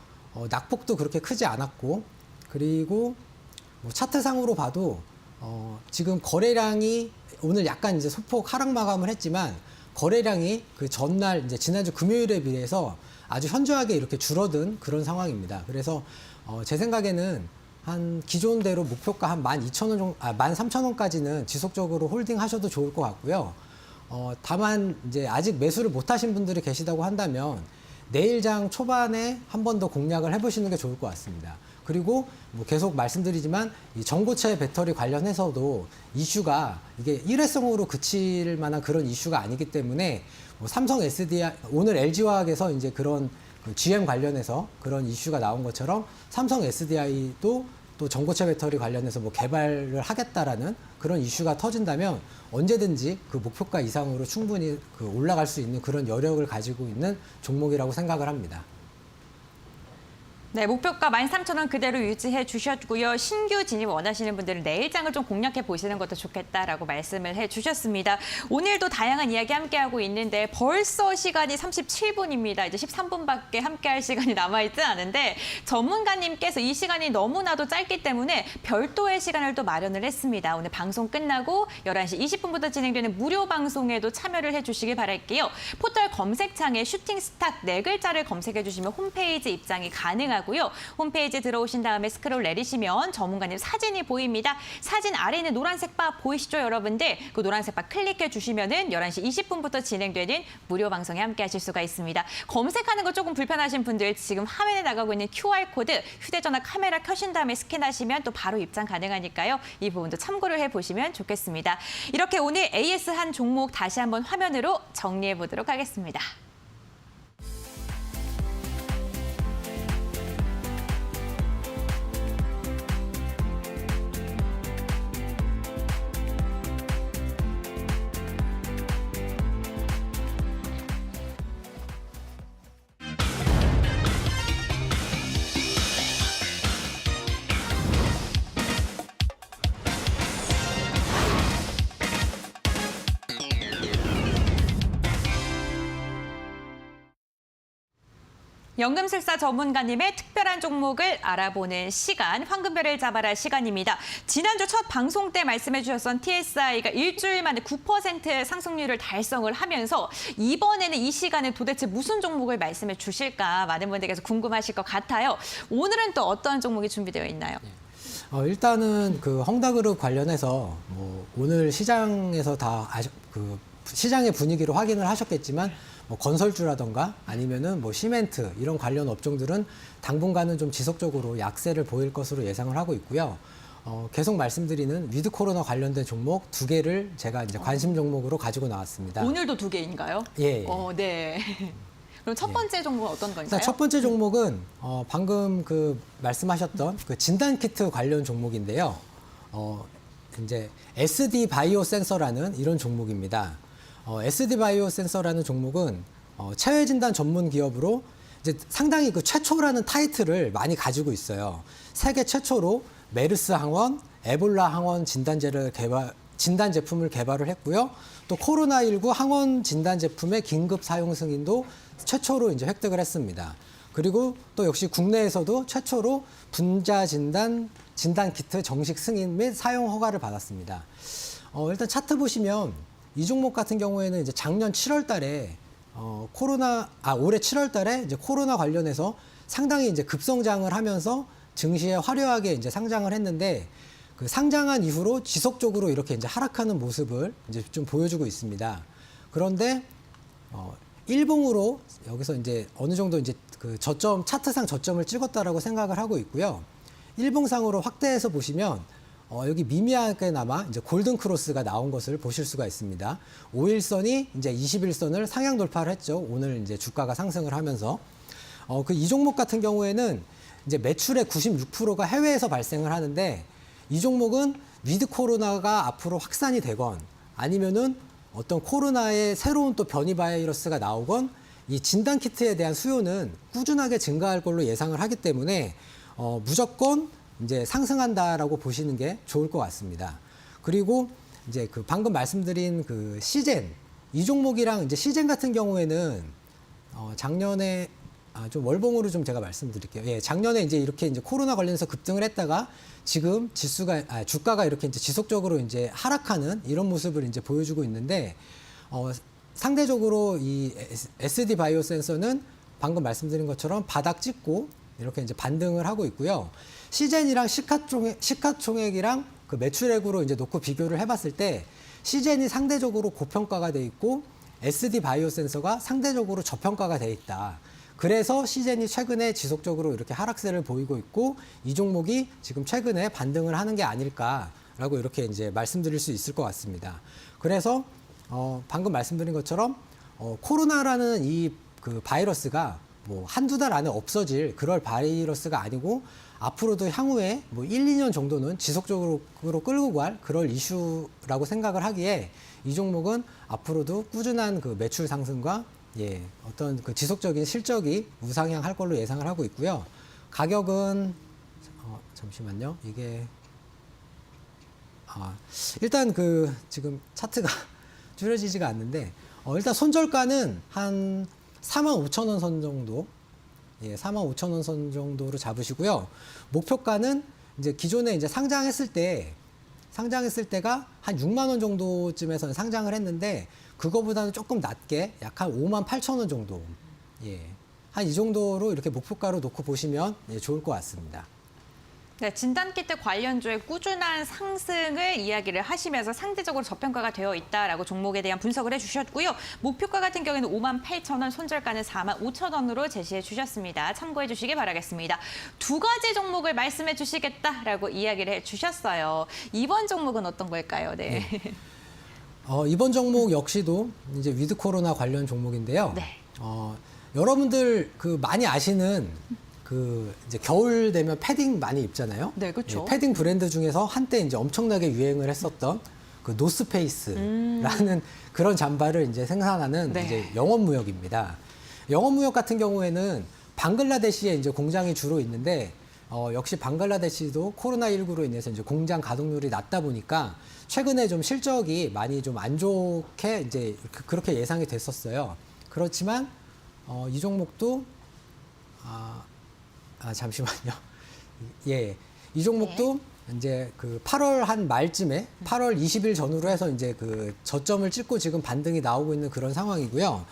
낙폭도 그렇게 크지 않았고, 그리고 뭐 차트상으로 봐도 지금 거래량이 오늘 약간 이제 소폭 하락 마감을 했지만 거래량이 그 전날 이제 지난주 금요일에 비해서 아주 현저하게 이렇게 줄어든 그런 상황입니다. 그래서 제 생각에는 한 기존대로 목표가 한 12,000원 정도, 13,000원까지는 지속적으로 홀딩 하셔도 좋을 것 같고요. 다만 이제 아직 매수를 못 하신 분들이 계시다고 한다면 내일장 초반에 한 번 더 공략을 해보시는 게 좋을 것 같습니다. 그리고 뭐 계속 말씀드리지만 이 전고체 배터리 관련해서도 이슈가 이게 일회성으로 그칠 만한 그런 이슈가 아니기 때문에 뭐 삼성 SDI 오늘 LG화학에서 이제 그런 그 GM 관련해서 그런 이슈가 나온 것처럼 삼성 SDI도 또 전고체 배터리 관련해서 뭐 개발을 하겠다라는 그런 이슈가 터진다면 언제든지 그 목표가 이상으로 충분히 그 올라갈 수 있는 그런 여력을 가지고 있는 종목이라고 생각을 합니다. 네, 목표가 13,000원 그대로 유지해 주셨고요. 신규 진입 원하시는 분들은 내일장을 좀 공략해 보시는 것도 좋겠다라고 말씀을 해 주셨습니다. 오늘도 다양한 이야기 함께하고 있는데 벌써 시간이 37분입니다. 이제 13분밖에 함께할 시간이 남아있지 않은데 전문가님께서 이 시간이 너무나도 짧기 때문에 별도의 시간을 또 마련을 했습니다. 오늘 방송 끝나고 11시 20분부터 진행되는 무료 방송에도 참여를 해주시길 바랄게요. 포털 검색창에 슈팅 스탁 4글자를 검색해 주시면 홈페이지 입장이 가능하고요. 홈페이지 들어오신 다음에 스크롤 내리시면 전문가님 사진이 보입니다. 사진 아래 있는 노란색 바 보이시죠, 여러분들? 그 노란색 바 클릭해 주시면은 11시 20분부터 진행되는 무료 방송에 함께 하실 수가 있습니다. 검색하는 거 조금 불편하신 분들 지금 화면에 나가고 있는 QR코드 휴대전화 카메라 켜신 다음에 스캔하시면 또 바로 입장 가능하니까요. 이 부분도 참고를 해보시면 좋겠습니다. 이렇게 오늘 AS 한 종목 다시 한번 화면으로 정리해 보도록 하겠습니다. 연금술사 전문가님의 특별한 종목을 알아보는 시간, 황금별을 잡아라 시간입니다. 지난주 첫 방송 때 말씀해 주셨던 TSI가 일주일 만에 9% 상승률을 달성을 하면서 이번에는 이 시간에 도대체 무슨 종목을 말씀해 주실까 많은 분들께서 궁금하실 것 같아요. 오늘은 또 어떤 종목이 준비되어 있나요? 일단은 그 헝다그룹 관련해서 뭐 오늘 시장에서 다 그 시장의 분위기를 확인을 하셨겠지만 뭐 건설주라던가 아니면은 뭐 시멘트 이런 관련 업종들은 당분간은 좀 지속적으로 약세를 보일 것으로 예상을 하고 있고요. 계속 말씀드리는 위드 코로나 관련된 종목 2개를 제가 이제 관심 종목으로 가지고 나왔습니다. 오늘도 2개인가요? 예. 네. 그럼 첫 번째 종목은 어떤 건가요? 일단 첫 번째 종목은 방금 그 말씀하셨던 그 진단 키트 관련 종목인데요. 이제 SD 바이오 센서라는 이런 종목입니다. SD 바이오 센서라는 종목은 체외 진단 전문 기업으로 이제 상당히 그 최초라는 타이틀을 많이 가지고 있어요. 세계 최초로 메르스 항원, 에볼라 항원 진단 제품을 개발을 했고요. 또 코로나19 항원 진단 제품의 긴급 사용 승인도 최초로 이제 획득을 했습니다. 그리고 또 역시 국내에서도 최초로 분자 진단 키트 정식 승인 및 사용 허가를 받았습니다. 일단 차트 보시면 이 종목 같은 경우에는 이제 작년 7월 달에 올해 7월 달에 이제 코로나 관련해서 상당히 이제 급성장을 하면서 증시에 화려하게 이제 상장을 했는데 그 상장한 이후로 지속적으로 이렇게 이제 하락하는 모습을 이제 좀 보여주고 있습니다. 그런데 일봉으로 여기서 이제 어느 정도 이제 그 차트상 저점을 찍었다라고 생각을 하고 있고요. 일봉상으로 확대해서 보시면 여기 미미하게나마 이제 골든 크로스가 나온 것을 보실 수가 있습니다. 5일선이 이제 21선을 상향 돌파를 했죠. 오늘 이제 주가가 상승을 하면서 이 종목 같은 경우에는 이제 매출의 96%가 해외에서 발생을 하는데 이 종목은 위드 코로나가 앞으로 확산이 되건 아니면은 어떤 코로나의 새로운 또 변이 바이러스가 나오건 이 진단 키트에 대한 수요는 꾸준하게 증가할 걸로 예상을 하기 때문에 무조건 이제 상승한다라고 보시는 게 좋을 것 같습니다. 그리고 이제 그 방금 말씀드린 그 시젠 이 종목이랑 이제 시젠 같은 경우에는 작년에 좀 월봉으로 좀 제가 말씀드릴게요. 예, 작년에 이제 이렇게 이제 코로나 관련해서 급등을 했다가 지금 주가가 이렇게 이제 지속적으로 이제 하락하는 이런 모습을 이제 보여주고 있는데 상대적으로 이 SD 바이오 센서는 방금 말씀드린 것처럼 바닥 찍고 이렇게 이제 반등을 하고 있고요. 시젠이랑 시가총액이랑 그 매출액으로 이제 놓고 비교를 해봤을 때 시젠이 상대적으로 고평가가 돼 있고 SD 바이오 센서가 상대적으로 저평가가 돼 있다. 그래서 시젠이 최근에 지속적으로 이렇게 하락세를 보이고 있고 이 종목이 지금 최근에 반등을 하는 게 아닐까라고 이렇게 이제 말씀드릴 수 있을 것 같습니다. 그래서 방금 말씀드린 것처럼 코로나라는 이 그 바이러스가 뭐 한두 달 안에 없어질 그럴 바이러스가 아니고 앞으로도 향후에 뭐 1, 2년 정도는 지속적으로 끌고 갈 그럴 이슈라고 생각을 하기에 이 종목은 앞으로도 꾸준한 그 매출 상승과 어떤 그 지속적인 실적이 우상향할 걸로 예상을 하고 있고요. 가격은 잠시만요. 이게 일단 그 지금 차트가 줄여지지가 않는데 일단 손절가는 한 45,000원 선 정도, 45,000원 선 정도로 잡으시고요. 목표가는 이제 기존에 이제 상장했을 때가 한 6만 원 정도쯤에서 상장을 했는데 그거보다는 조금 낮게 약 한 58,000원 정도, 한 이 정도로 이렇게 목표가로 놓고 보시면 좋을 것 같습니다. 네, 진단키트 관련주의 꾸준한 상승을 이야기를 하시면서 상대적으로 저평가가 되어 있다라고 종목에 대한 분석을 해주셨고요. 목표가 같은 경우에는 58,000원, 손절가는 45,000원으로 제시해 주셨습니다. 참고해 주시기 바라겠습니다. 두 가지 종목을 말씀해 주시겠다라고 이야기를 해주셨어요. 이번 종목은 어떤 걸까요? 네. 이번 종목 역시도 이제 위드 코로나 관련 종목인데요. 네. 여러분들 그 많이 아시는 그 이제 겨울 되면 패딩 많이 입잖아요. 네, 그렇죠. 패딩 브랜드 중에서 한때 이제 엄청나게 유행을 했었던 그 노스페이스라는 그런 잠바를 이제 생산하는 네. 이제 영업무역입니다. 영업무역 같은 경우에는 방글라데시에 이제 공장이 주로 있는데 역시 방글라데시도 코로나19로 인해서 이제 공장 가동률이 낮다 보니까 최근에 좀 실적이 많이 좀 안 좋게 이제 그렇게 예상이 됐었어요. 그렇지만 이 종목도 잠시만요. 이 종목도 이제 그 8월 한 말쯤에 8월 20일 전후로 해서 이제 그 저점을 찍고 지금 반등이 나오고 있는 그런 상황이고요.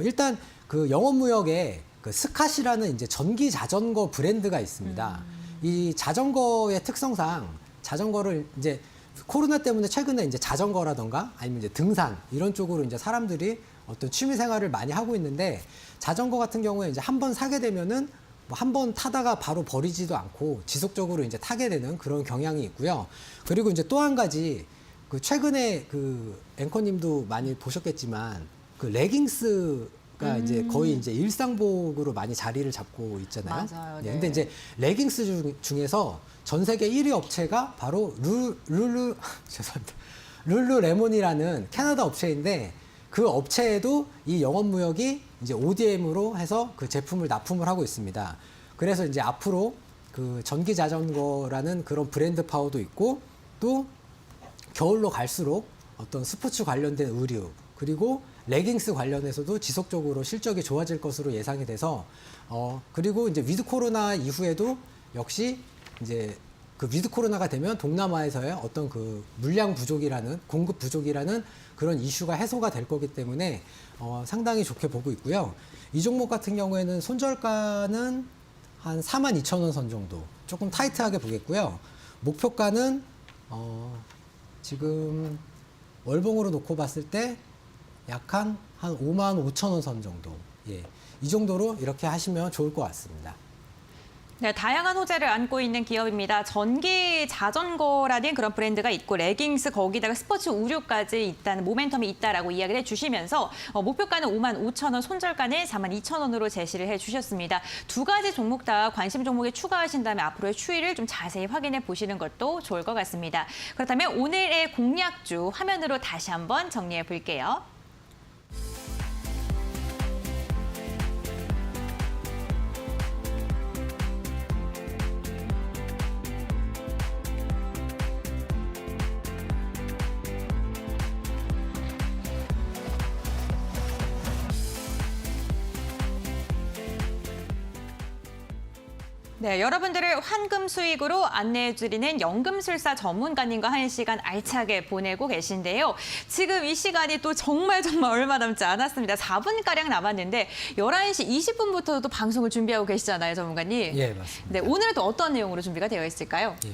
일단 그 영업무역에 그 스캇이라는 이제 전기 자전거 브랜드가 있습니다. 이 자전거의 특성상 자전거를 이제 코로나 때문에 최근에 이제 자전거라던가 아니면 이제 등산 이런 쪽으로 이제 사람들이 어떤 취미 생활을 많이 하고 있는데 자전거 같은 경우에 이제 한번 사게 되면은 뭐 한 번 타다가 바로 버리지도 않고 지속적으로 이제 타게 되는 그런 경향이 있고요. 그리고 이제 또 한 가지 그 최근에 그 앵커님도 많이 보셨겠지만 그 레깅스가 가 이제 거의 이제 일상복으로 많이 자리를 잡고 있잖아요. 맞아요. 예, 네. 근데 이제 레깅스 중에서 전 세계 1위 업체가 바로 죄송합니다. 룰루레몬이라는 캐나다 업체인데 그 업체에도 이 영업무역이 이제 ODM으로 해서 그 제품을 납품을 하고 있습니다. 그래서 이제 앞으로 그 전기 자전거라는 그런 브랜드 파워도 있고 또 겨울로 갈수록 어떤 스포츠 관련된 의류 그리고 레깅스 관련해서도 지속적으로 실적이 좋아질 것으로 예상이 돼서 그리고 이제 위드 코로나 이후에도 역시 이제 그 위드 코로나가 되면 동남아에서의 어떤 그 물량 부족이라는 공급 부족이라는 그런 이슈가 해소가 될 거기 때문에 상당히 좋게 보고 있고요. 이 종목 같은 경우에는 손절가는 한 42,000원 선 정도 조금 타이트하게 보겠고요. 목표가는 지금 월봉으로 놓고 봤을 때 약 한 55,000원 선 정도. 예. 이 정도로 이렇게 하시면 좋을 것 같습니다. 네, 다양한 호재를 안고 있는 기업입니다. 전기 자전거라는 그런 브랜드가 있고 레깅스 거기다가 스포츠 의류까지 있다는 모멘텀이 있다라고 이야기를 해주시면서 목표가는 55,000원, 손절가는 42,000원으로 제시를 해주셨습니다. 두 가지 종목 다 관심 종목에 추가하신다면 앞으로의 추이를 좀 자세히 확인해 보시는 것도 좋을 것 같습니다. 그렇다면 오늘의 공략주 화면으로 다시 한번 정리해 볼게요. 네, 여러분들을 환금 수익으로 안내해드리는 연금술사 전문가님과 1시간 알차게 보내고 계신데요. 지금 이 시간이 또 정말 얼마 남지 않았습니다. 4분가량 남았는데 11시 20분부터도 방송을 준비하고 계시잖아요, 전문가님. 예, 맞습니다. 네, 오늘은 또 어떤 내용으로 준비가 되어 있을까요? 예.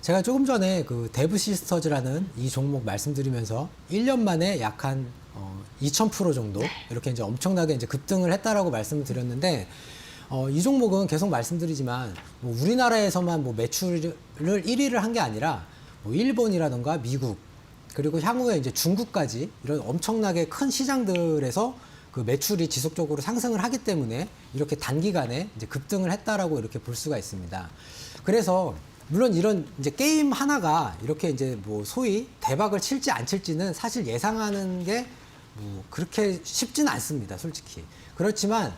제가 조금 전에 그 데브 시스터즈라는 이 종목 말씀드리면서 1년 만에 약 한 2,000% 정도 이렇게 이제 엄청나게 이제 급등을 했다라고 말씀을 드렸는데 이 종목은 계속 말씀드리지만 뭐 우리나라에서만 뭐 매출을 1위를 한 게 아니라 뭐 일본이라던가 미국 그리고 향후에 이제 중국까지 이런 엄청나게 큰 시장들에서 그 매출이 지속적으로 상승을 하기 때문에 이렇게 단기간에 이제 급등을 했다라고 이렇게 볼 수가 있습니다. 그래서 물론 이런 이제 게임 하나가 이렇게 이제 뭐 소위 대박을 칠지 안 칠지는 사실 예상하는 게 뭐 그렇게 쉽지는 않습니다, 솔직히. 그렇지만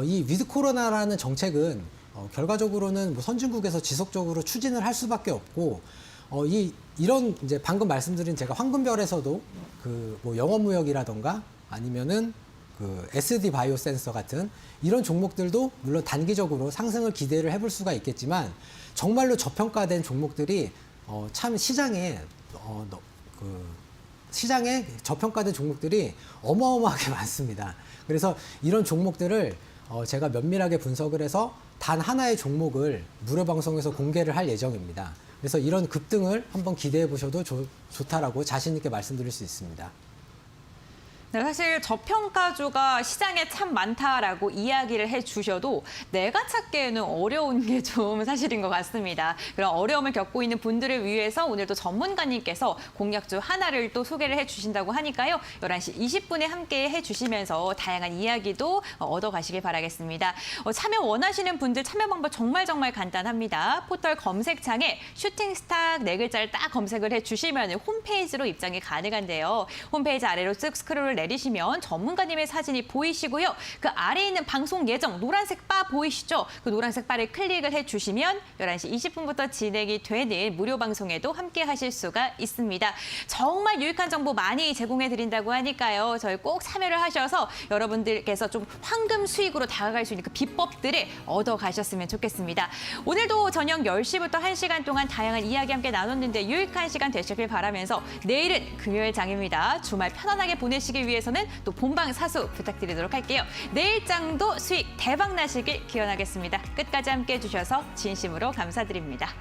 이 위드 코로나라는 정책은 결과적으로는 뭐 선진국에서 지속적으로 추진을 할 수밖에 없고 이런 이제 방금 말씀드린 제가 황금별에서도 그 뭐 영업무역이라던가 아니면은 그 SD 바이오 센서 같은 이런 종목들도 물론 단기적으로 상승을 기대를 해볼 수가 있겠지만 정말로 저평가된 종목들이 참 시장에 시장에 저평가된 종목들이 어마어마하게 많습니다. 그래서 이런 종목들을 제가 면밀하게 분석을 해서 단 하나의 종목을 무료 방송에서 공개를 할 예정입니다. 그래서 이런 급등을 한번 기대해 보셔도 좋다라고 자신 있게 말씀드릴 수 있습니다. 네, 사실 저평가주가 시장에 참 많다라고 이야기를 해주셔도 내가 찾기에는 어려운 게 좀 사실인 것 같습니다. 그런 어려움을 겪고 있는 분들을 위해서 오늘도 전문가님께서 공략주 하나를 또 소개를 해주신다고 하니까요. 11시 20분에 함께 해주시면서 다양한 이야기도 얻어가시길 바라겠습니다. 참여 원하시는 분들 참여 방법 정말 간단합니다. 포털 검색창에 슈팅스탁 4글자를 딱 검색을 해주시면 홈페이지로 입장이 가능한데요. 홈페이지 아래로 쓱 스크롤을 내리시면 전문가님의 사진이 보이시고요. 그 아래에 있는 방송 예정 노란색 바 보이시죠? 그 노란색 바를 클릭을 해주시면 11시 20분부터 진행이 되는 무료 방송에도 함께 하실 수가 있습니다. 정말 유익한 정보 많이 제공해드린다고 하니까요. 저희 꼭 참여를 하셔서 여러분들께서 좀 황금 수익으로 다가갈 수 있는 그 비법들을 얻어가셨으면 좋겠습니다. 오늘도 저녁 10시부터 1시간 동안 다양한 이야기 함께 나눴는데 유익한 시간 되시길 바라면서 내일은 금요일장입니다. 주말 편안하게 보내시길 위해서는 또 본방 사수 부탁드리도록 할게요. 내일장도 수익 대박 나시길 기원하겠습니다. 끝까지 함께해 주셔서 진심으로 감사드립니다.